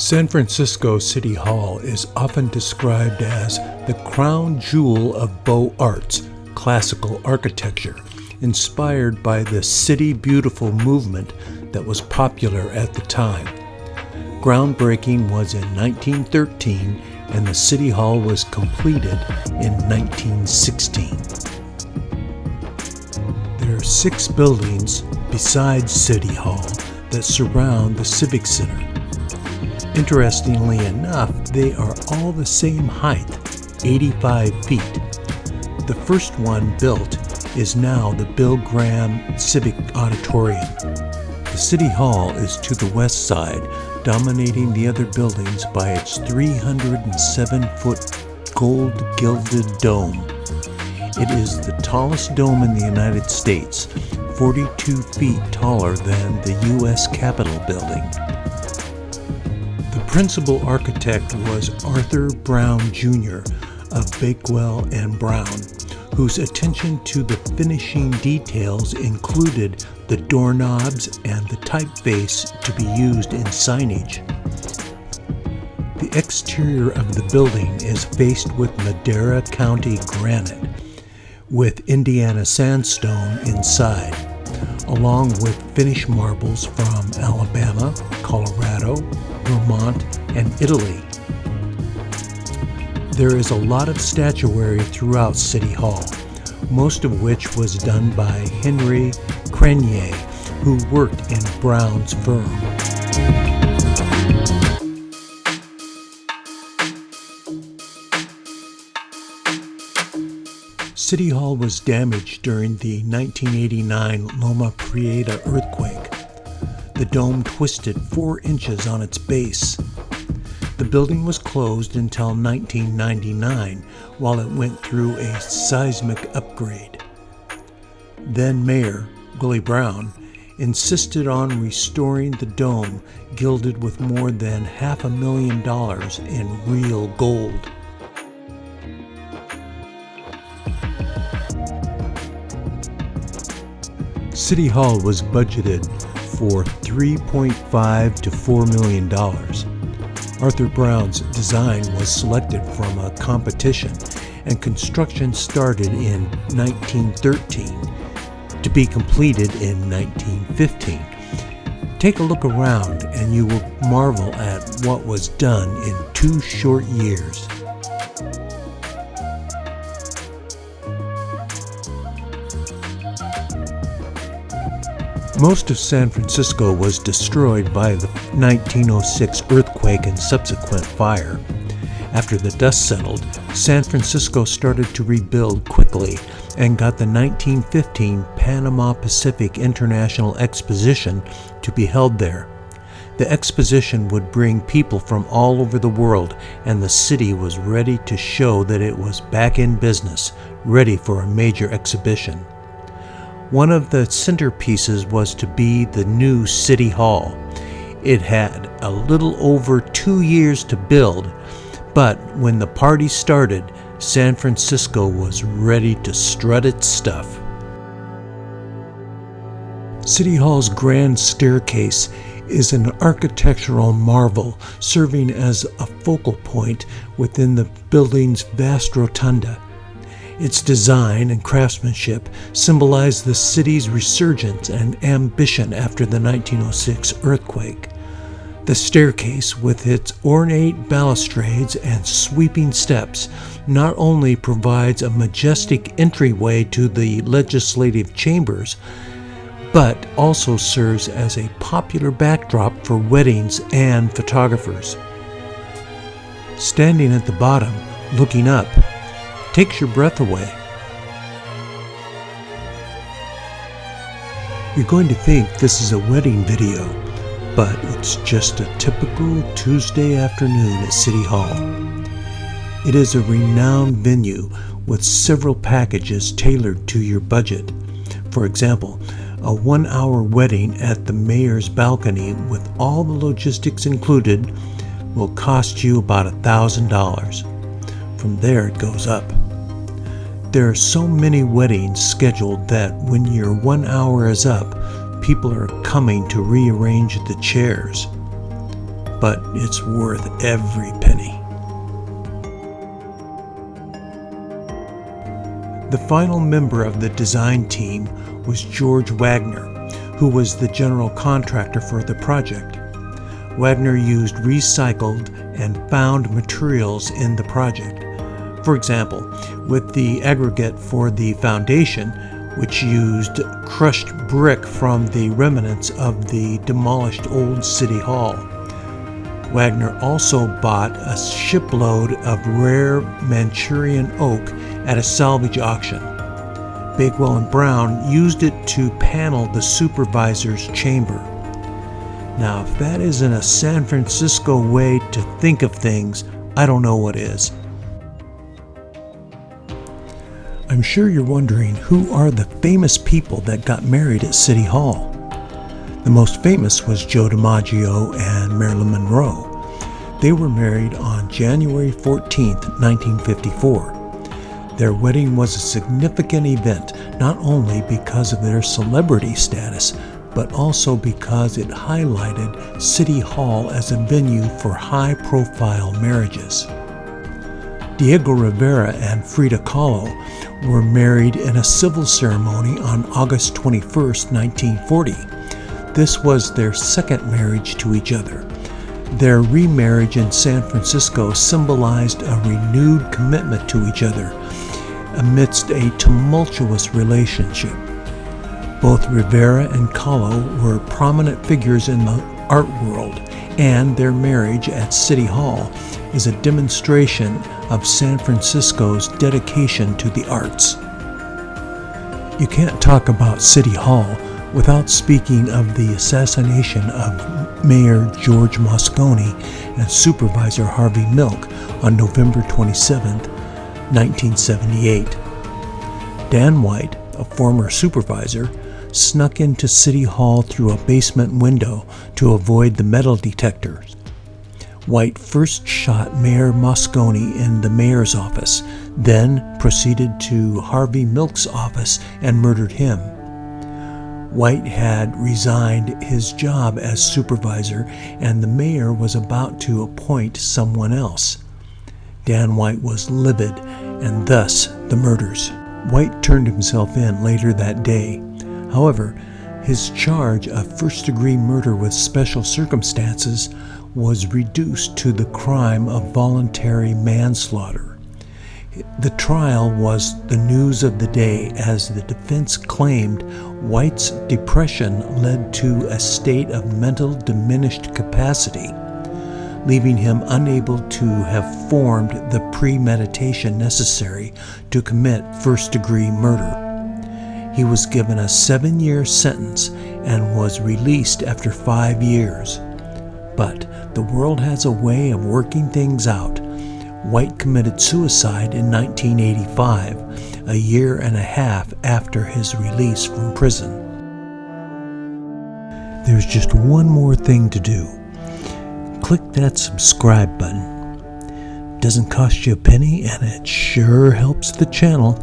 San Francisco City Hall is often described as the crown jewel of Beaux Arts, classical architecture, inspired by the City Beautiful movement that was popular at the time. Groundbreaking was in 1913 and the City Hall was completed in 1916. There are 6 buildings besides City Hall that surround the Civic Center. Interestingly enough, they are all the same height, 85 feet. The first one built is now the Bill Graham Civic Auditorium. The City Hall is to the west side, dominating the other buildings by its 307-foot gold-gilded dome. It is the tallest dome in the United States, 42 feet taller than the U.S. Capitol building. The principal architect was Arthur Brown Jr. of Bakewell and Brown, whose attention to the finishing details included the doorknobs and the typeface to be used in signage. The exterior of the building is faced with Madera County granite, with Indiana sandstone inside, along with finished marbles from Alabama, Colorado, Vermont, and Italy. There is a lot of statuary throughout City Hall, most of which was done by Henry Crenier, who worked in Brown's firm. City Hall was damaged during the 1989 Loma Prieta earthquake. The dome twisted 4 inches on its base. The building was closed until 1999 while it went through a seismic upgrade. Then Mayor Willie Brown insisted on restoring the dome, gilded with more than $500,000 in real gold. City Hall was budgeted for $3.5 to $4 million. Arthur Brown's design was selected from a competition, and construction started in 1913 to be completed in 1915. Take a look around and you will marvel at what was done in 2 short years. Most of San Francisco was destroyed by the 1906 earthquake and subsequent fire. After the dust settled, San Francisco started to rebuild quickly and got the 1915 Panama Pacific International Exposition to be held there. The exposition would bring people from all over the world, and the city was ready to show that it was back in business, ready for a major exhibition. One of the centerpieces was to be the new City Hall. It had a little over 2 years to build, but when the party started, San Francisco was ready to strut its stuff. City Hall's grand staircase is an architectural marvel, serving as a focal point within the building's vast rotunda. Its design and craftsmanship symbolize the city's resurgence and ambition after the 1906 earthquake. The staircase, with its ornate balustrades and sweeping steps, not only provides a majestic entryway to the legislative chambers, but also serves as a popular backdrop for weddings and photographers. Standing at the bottom, looking up, takes your breath away. You're going to think this is a wedding video, but it's just a typical Tuesday afternoon at City Hall. It is a renowned venue with several packages tailored to your budget. For example, a 1-hour wedding at the mayor's balcony with all the logistics included will cost you about $1,000. From there it goes up. There are so many weddings scheduled that when your 1 hour is up, people are coming to rearrange the chairs. but it's worth every penny. The final member of the design team was George Wagner, who was the general contractor for the project. Wagner used recycled and found materials in the project. For example, with the aggregate for the foundation, which used crushed brick from the remnants of the demolished old City Hall. Wagner also bought a shipload of rare Manchurian oak at a salvage auction. Bakewell and Brown used it to panel the supervisor's chamber. Now, if that isn't a San Francisco way to think of things, I don't know what is. I'm sure you're wondering, who are the famous people that got married at City Hall? The most famous was Joe DiMaggio and Marilyn Monroe. They were married on January 14, 1954. Their wedding was a significant event, not only because of their celebrity status, but also because it highlighted City Hall as a venue for high-profile marriages. Diego Rivera and Frida Kahlo were married in a civil ceremony on August 21, 1940. This was their second marriage to each other. Their remarriage in San Francisco symbolized a renewed commitment to each other amidst a tumultuous relationship. Both Rivera and Kahlo were prominent figures in the art world, and their marriage at City Hall is a demonstration of San Francisco's dedication to the arts. You can't talk about City Hall without speaking of the assassination of Mayor George Moscone and Supervisor Harvey Milk on November 27, 1978. Dan White, a former supervisor, snuck into City Hall through a basement window to avoid the metal detectors. White first shot Mayor Moscone in the mayor's office, then proceeded to Harvey Milk's office and murdered him. White had resigned his job as supervisor, and the mayor was about to appoint someone else. Dan White was livid, and thus the murders. White turned himself in later that day. However, his charge of first-degree murder with special circumstances was reduced to the crime of voluntary manslaughter. The trial was the news of the day, as the defense claimed White's depression led to a state of mental diminished capacity, leaving him unable to have formed the premeditation necessary to commit first-degree murder. He was given a 7-year sentence and was released after 5 years. But the world has a way of working things out. White committed suicide in 1985, a year and a half after his release from prison. There's just one more thing to do. Click that subscribe button. Doesn't cost you a penny, and it sure helps the channel.